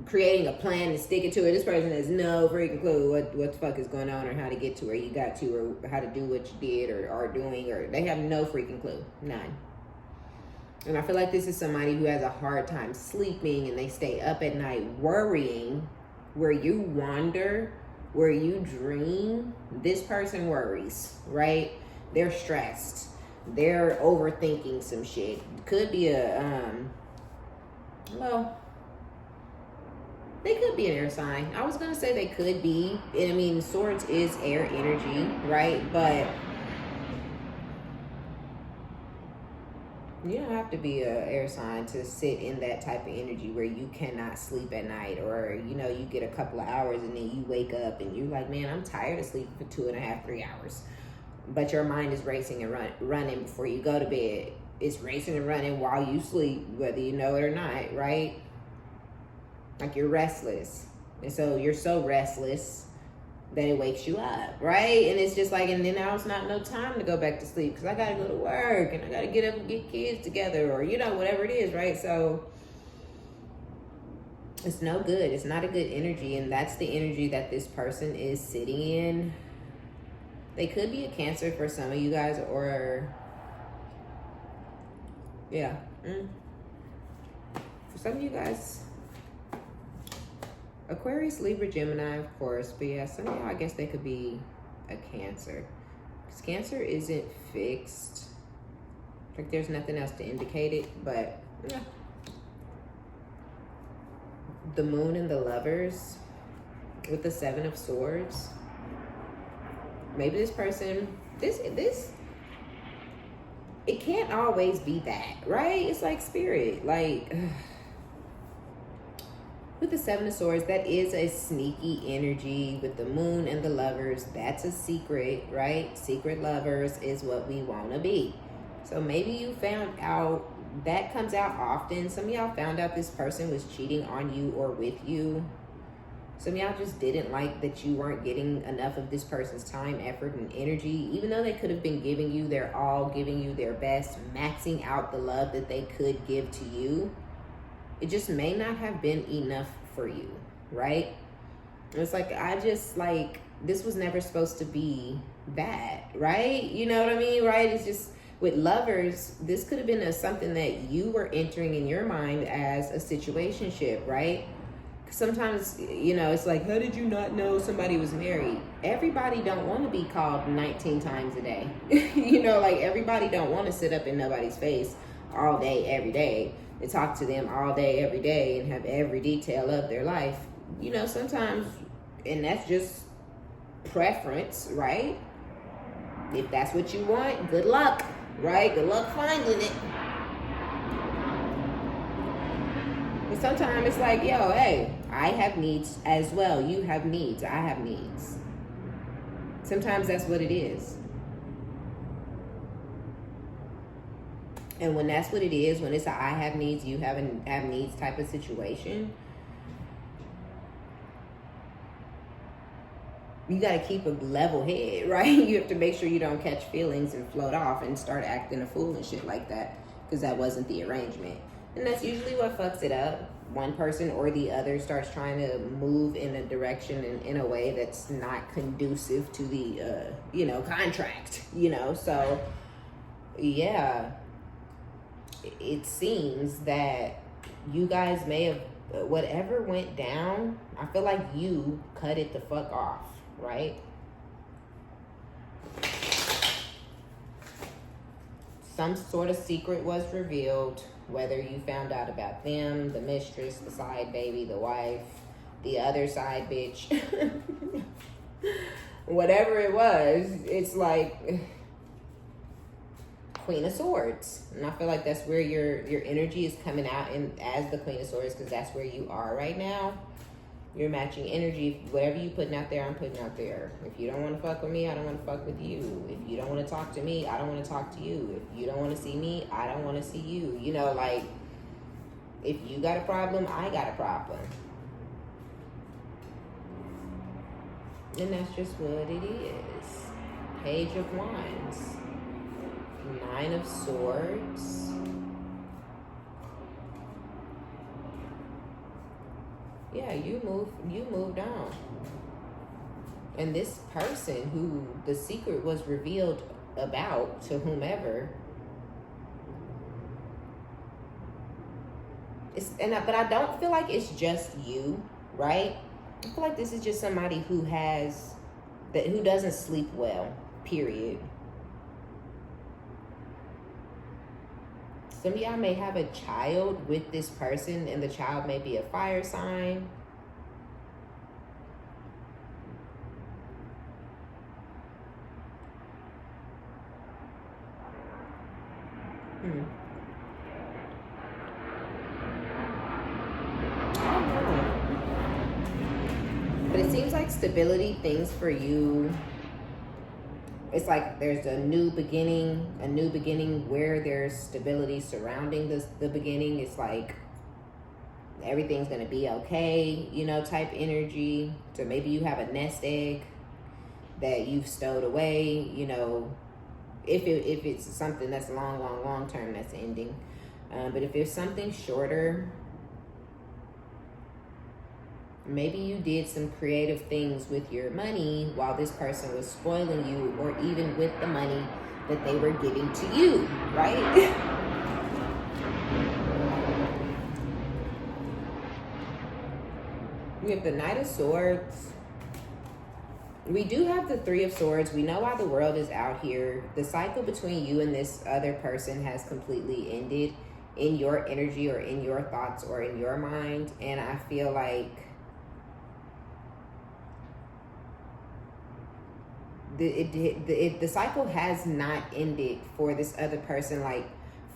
creating a plan and sticking to it. This person has no freaking clue what the fuck is going on, or how to get to where you got to, or how to do what you did or are doing, or they have no freaking clue. None. And I feel like this is somebody who has a hard time sleeping, and they stay up at night worrying. Where you wander, where you dream, this person worries, right? They're stressed. They're overthinking some shit. Could be they could be an air sign. I was going to say they could be. I mean, swords is air energy, right? But you don't have to be an air sign to sit in that type of energy where you cannot sleep at night, or, you know, you get a couple of hours and then you wake up and you're like, man, I'm tired of sleeping for 2.5, 3 hours. But your mind is racing and running before you go to bed. It's racing and running while you sleep, whether you know it or not, right? Like, you're restless. And so you're so restless that it wakes you up, right? And it's just like, and then now it's not no time to go back to sleep because I got to go to work and I got to get up and get kids together, or, you know, whatever it is, right? So it's no good. It's not a good energy. And that's the energy that this person is sitting in. They could be a Cancer for some of you guys, or, yeah. For some of you guys, Aquarius, Libra, Gemini, of course. But yeah, some of y'all, I guess they could be a Cancer. Because Cancer isn't fixed. Like, there's nothing else to indicate it. But, yeah. The Moon and the Lovers with the Seven of Swords. Maybe this person, it can't always be that, right? It's like spirit, like, with the Seven of Swords, that is a sneaky energy. With the Moon and the Lovers, that's a secret, right? Secret lovers is what we want to be. So maybe you found out, that comes out often. Some of y'all found out this person was cheating on you or with you. Some of y'all just didn't like that you weren't getting enough of this person's time, effort, and energy. Even though they could have been giving you their all, giving you their best, maxing out the love that they could give to you. It just may not have been enough for you, right? It's like, this was never supposed to be bad, right? You know what I mean, right? It's just, with lovers, this could have been something that you were entering in your mind as a situationship, right? Sometimes, you know, it's like, how did you not know somebody was married? Everybody don't want to be called 19 times a day. You know, like, everybody don't want to sit up in nobody's face all day, every day, and talk to them all day, every day, and have every detail of their life. You know, sometimes, and that's just preference, right? If that's what you want, good luck, right? Good luck finding it. But sometimes it's like, yo, hey, I have needs as well. You have needs. I have needs. Sometimes that's what it is. And when that's what it is, when it's a I have needs, you have needs type of situation, you got to keep a level head, right? You have to make sure you don't catch feelings and float off and start acting a fool and shit like that, because that wasn't the arrangement. And that's usually what fucks it up. One person or the other starts trying to move in a direction and in a way that's not conducive to the, contract, So, yeah, it seems that you guys may have, whatever went down, I feel like you cut it the fuck off, right? Some sort of secret was revealed, whether you found out about them, the mistress, the side baby, the wife, the other side bitch. Whatever it was, it's like Queen of Swords. And I feel like that's where your energy is coming out in as the Queen of Swords, because that's where you are right now. You're matching energy. Whatever you putting out there, I'm putting out there. If you don't want to fuck with me, I don't want to fuck with you. If you don't want to talk to me, I don't want to talk to you. If you don't want to see me, I don't want to see you. If you got a problem, I got a problem. And that's just what it is. Page of Wands. 9 of Swords. Yeah, you moved on. And this person who the secret was revealed about to whomever, but I don't feel like it's just you, right? I feel like this is just somebody who doesn't sleep well, period. Some of y'all may have a child with this person, and the child may be a fire sign. But it seems like stability things for you. It's like there's a new beginning where there's stability surrounding the beginning. It's like everything's gonna be okay, type energy. So maybe you have a nest egg that you've stowed away, if it's something that's long term that's ending. But if it's something shorter, maybe you did some creative things with your money while this person was spoiling you, or even with the money that they were giving to you, right? We have the Knight of Swords. We do have the Three of Swords. We know why the world is out here. The cycle between you and this other person has completely ended in your energy or in your thoughts or in your mind. And I feel like the cycle has not ended for this other person. Like,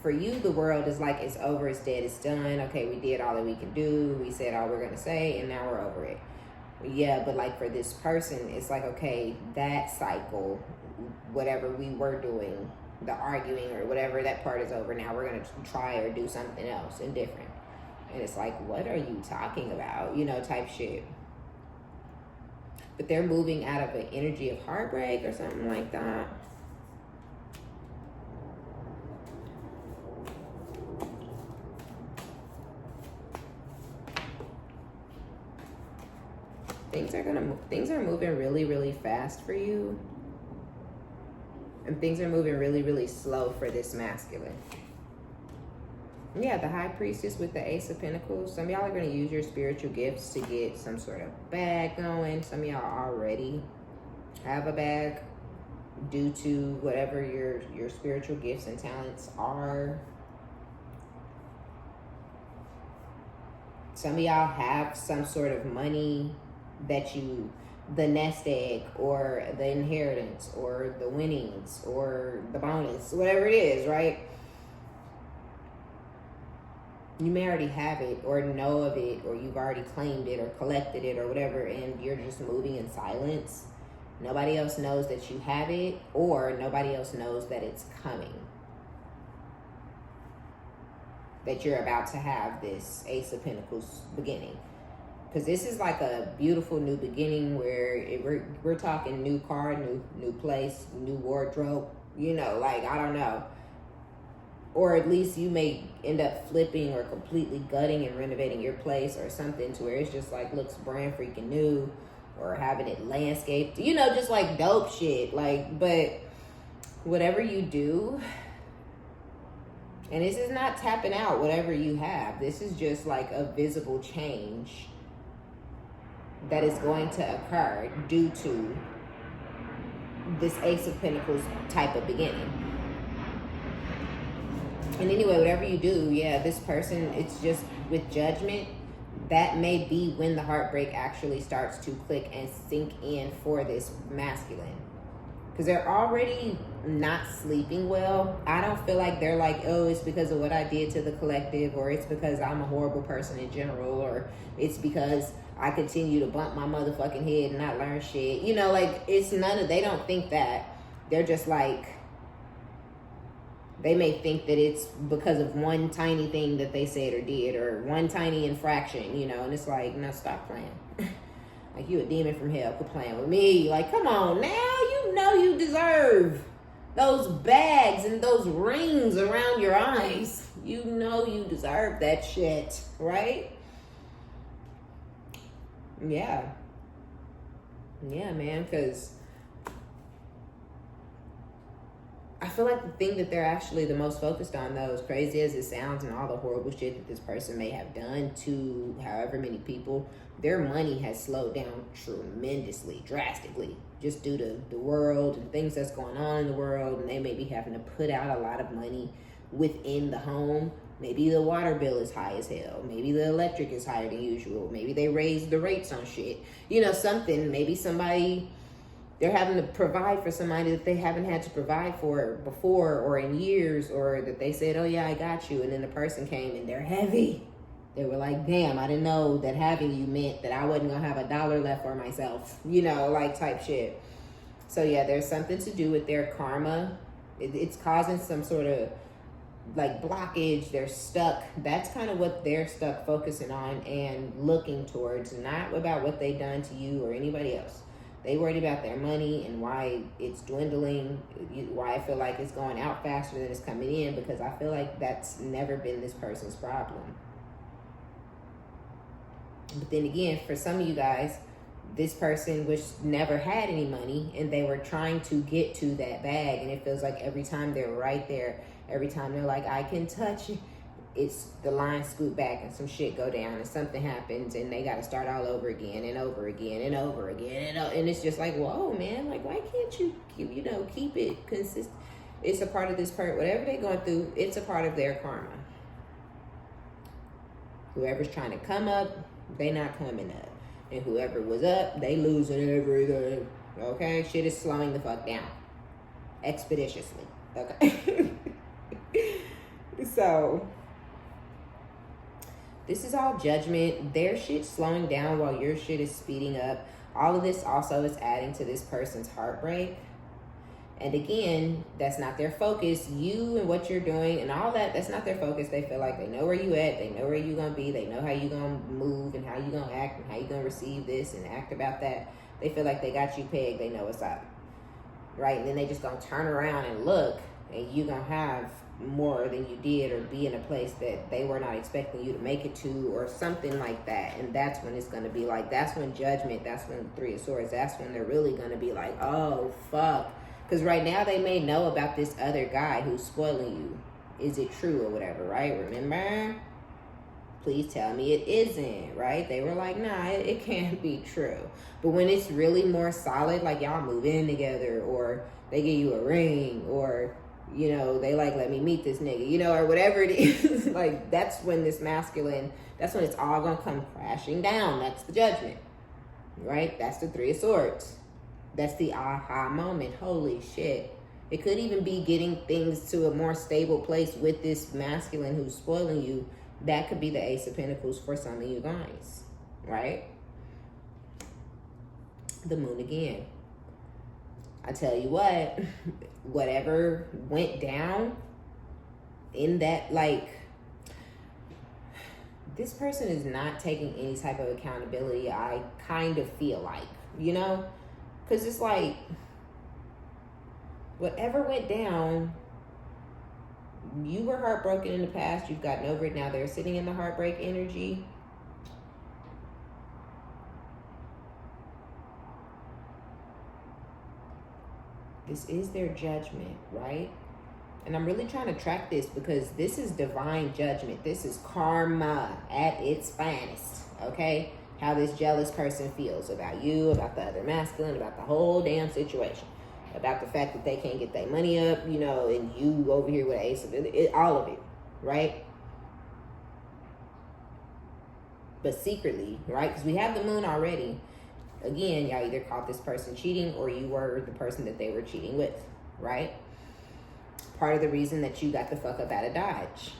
for you, the world is like, it's over, it's dead, it's done. Okay, we did all that we can do. We said all we're going to say, and now we're over it. Yeah, but like for this person, it's like, okay, that cycle, whatever we were doing, the arguing or whatever, that part is over. Now we're going to try or do something else and different. And it's like, what are you talking about? Type shit. But they're moving out of an energy of heartbreak or something like that. Things are moving really, really fast for you. And things are moving really, really slow for this masculine. Yeah, the High Priestess with the Ace of Pentacles. Some of y'all are going to use your spiritual gifts to get some sort of bag going. Some of y'all already have a bag due to whatever your spiritual gifts and talents are. Some of y'all have some sort of money that the nest egg or the inheritance or the winnings or the bonus, whatever it is, right? You may already have it or know of it, or you've already claimed it or collected it or whatever, and you're just moving in silence. Nobody else knows that you have it, or nobody else knows that it's coming. That you're about to have this Ace of Pentacles beginning. Because this is like a beautiful new beginning where we're talking new car, new place, new wardrobe, you know, like, I don't know. Or at least you may end up flipping or completely gutting and renovating your place or something to where it's just like looks brand freaking new, or having it landscaped, you know, just like dope shit. Like, but whatever you do, and this is not tapping out whatever you have, this is just like a visible change that is going to occur due to this Ace of Pentacles type of beginning. And anyway, whatever you do, yeah, this person, it's just with Judgment, that may be when the heartbreak actually starts to click and sink in for this masculine. Because they're already not sleeping well. I don't feel like they're like, oh, it's because of what I did to the collective, or it's because I'm a horrible person in general, or it's because I continue to bump my motherfucking head and not learn shit. You know, like, it's none of, they don't think that. They're just like, they may think that it's because of one tiny thing that they said or did, or one tiny infraction, you know, and it's like, no, stop playing. Like, you a demon from hell, quit playing with me. Like, come on now, you know you deserve those bags and those rings around your eyes. You know you deserve that shit, right? Yeah. Yeah, man, because I feel like the thing that they're actually the most focused on, though, as crazy as it sounds, and all the horrible shit that this person may have done to however many people, their money has slowed down tremendously, drastically, just due to the world and things that's going on in the world. And they may be having to put out a lot of money within the home. Maybe the water bill is high as hell. Maybe the electric is higher than usual. Maybe they raised the rates on shit. You know, something. Maybe somebody, they're having to provide for somebody that they haven't had to provide for before or in years, or that they said, oh yeah, I got you. And then the person came and they're heavy. They were like, damn, I didn't know that having you meant that I wasn't going to have $1 left for myself, you know, like type shit. So yeah, there's something to do with their karma. It's causing some sort of like blockage. They're stuck. That's kind of what they're stuck focusing on and looking towards, not about what they've done to you or anybody else. They worried about their money and why it's dwindling, why I feel like it's going out faster than it's coming in, because I feel like that's never been this person's problem. But then again, for some of you guys, this person never had any money and they were trying to get to that bag, and it feels like every time they're right there, every time they're like, I can touch it, it's the line scoot back and some shit go down and something happens and they got to start all over again and over again and over again. And it's just like, whoa, man, like, why can't you keep it consistent? It's a part of this part. Whatever they're going through, it's a part of their karma. Whoever's trying to come up, they not coming up. And whoever was up, they losing everything. Okay? Shit is slowing the fuck down. Expeditiously. Okay? So, this is all Judgment. Their shit's slowing down while your shit is speeding up. All of this also is adding to this person's heartbreak. And again, that's not their focus. You and what you're doing and all that, that's not their focus. They feel like they know where you at. They know where you're going to be. They know how you're going to move and how you're going to act and how you're going to receive this and act about that. They feel like they got you pegged. They know what's up. Right? And then they just going to turn around and look, and you're going to have more than you did, or be in a place that they were not expecting you to make it to, or something like that. And that's when it's going to be like, that's when Judgment, that's when the Three of Swords, that's when they're really going to be like, oh, fuck. Because right now they may know about this other guy who's spoiling you. Is it true or whatever, right? Remember? Please tell me it isn't, right? They were like, nah, it can't be true. But when it's really more solid, like y'all move in together, or they give you a ring, or, you know, they like, let me meet this nigga, you know, or whatever it is. Like, that's when this masculine, that's when it's all going to come crashing down. That's the Judgment, right? That's the Three of Swords. That's the aha moment. Holy shit. It could even be getting things to a more stable place with this masculine who's spoiling you. That could be the Ace of Pentacles for some of you guys, right? The Moon again. I tell you what, whatever went down in that, like, this person is not taking any type of accountability. I kind of feel like, you know, because it's like whatever went down, you were heartbroken in the past, you've gotten over it, now they're sitting in the heartbreak energy. This is their judgment, right? And I'm really trying to track this because this is divine judgment. This is karma at its finest, okay? How this jealous person feels about you, about the other masculine, about the whole damn situation, about the fact that they can't get their money up, you know, and you over here with an ace of it, all of it, right? But secretly, right? Because we have the moon already. Again, y'all either caught this person cheating or you were the person that they were cheating with, right? Part of the reason that you got the fuck up out of Dodge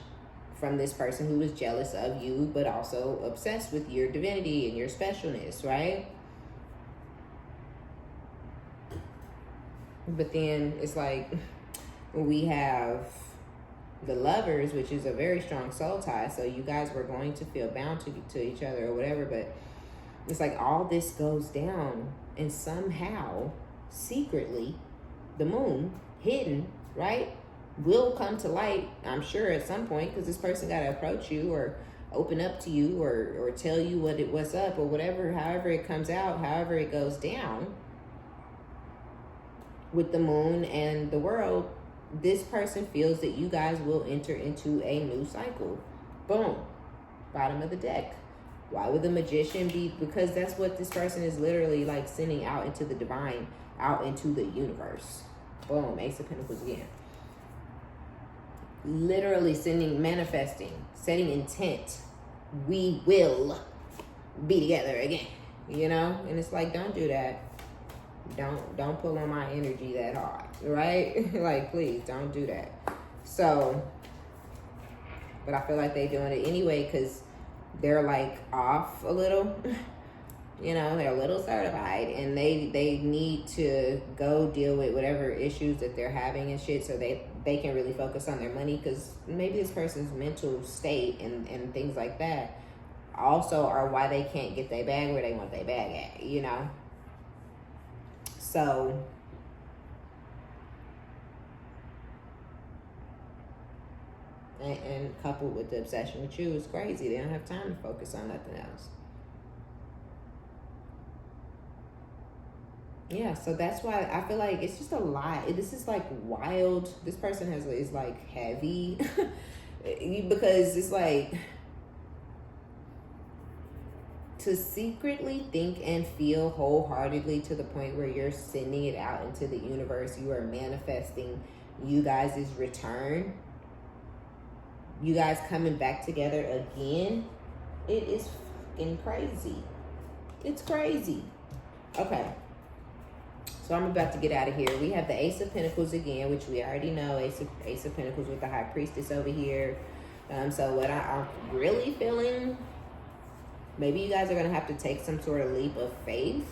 from this person who was jealous of you, but also obsessed with your divinity and your specialness, right? But then it's like we have the Lovers, which is a very strong soul tie. So you guys were going to feel bound to each other or whatever, but it's like all this goes down and somehow, secretly, the moon, hidden, right, will come to light, I'm sure, at some point, because this person got to approach you or open up to you or tell you what's up or whatever, however it comes out, however it goes down. With the moon and the world, this person feels that you guys will enter into a new cycle. Boom. Bottom of the deck. Why would the Magician be? Because that's what this person is literally like sending out into the divine, out into the universe. Boom. Ace of Pentacles again. Literally sending, manifesting, setting intent. We will be together again. You know? And it's like, don't do that. Don't pull on my energy that hard. Right? Like, please, don't do that. So, but I feel like they're doing it anyway because they're like off a little, you know, they're a little certified and they need to go deal with whatever issues that they're having and shit so they can really focus on their money, because maybe this person's mental state and things like that also are why they can't get their bag where they want their bag at, you know. So and coupled with the obsession with you is crazy. They don't have time to focus on nothing else. Yeah, so that's why I feel like it's just a lot. This is like wild. This person is like heavy because it's like to secretly think and feel wholeheartedly to the point where you're sending it out into the universe. You are manifesting you guys' return. You guys coming back together again. It is fucking crazy. It's crazy. Okay. So I'm about to get out of here. We have the Ace of Pentacles again, which we already know. Ace of Pentacles with the High Priestess over here. So what I'm really feeling, maybe you guys are going to have to take some sort of leap of faith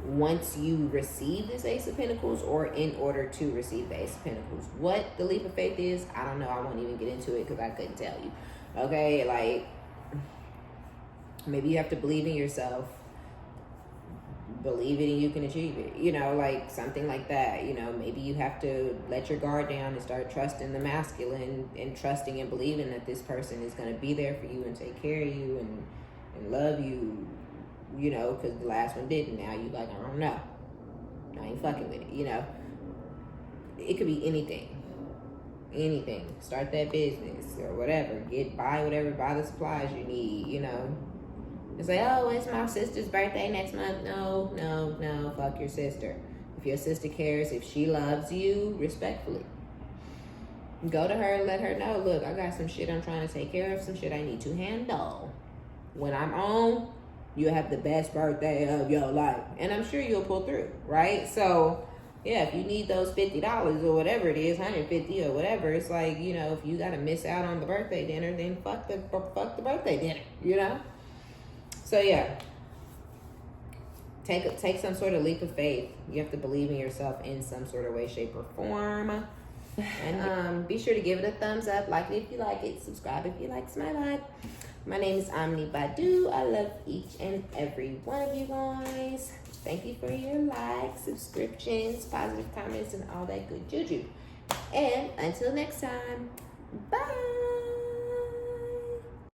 once you receive this Ace of Pentacles, or in order to receive the Ace of Pentacles. What the leap of faith is, I don't know. I won't even get into it because I couldn't tell you. Okay, like maybe you have to believe in yourself, believe it and you can achieve it, you know, like something like that. You know, maybe you have to let your guard down and start trusting the masculine and trusting and believing that this person is going to be there for you and take care of you and love you. You know, because the last one didn't. Now you like, I don't know. I ain't fucking with it, you know. It could be anything. Anything. Start that business or whatever. Buy the supplies you need, you know. It's like, oh, it's my sister's birthday next month. No, fuck your sister. If your sister cares, if she loves you, respectfully, go to her and let her know, look, I got some shit I'm trying to take care of, some shit I need to handle. When I'm on, you'll have the best birthday of your life. And I'm sure you'll pull through, right? So, yeah, if you need those $50 or whatever it is, $150 or whatever, it's like, you know, if you got to miss out on the birthday dinner, then fuck the birthday dinner, you know? So, yeah. Take some sort of leap of faith. You have to believe in yourself in some sort of way, shape, or form. And be sure to give it a thumbs up. Like it if you like it. Subscribe if you like my vibe. My name is OmniBadu. I love each and every one of you guys. Thank you for your likes, subscriptions, positive comments, and all that good juju. And until next time, bye.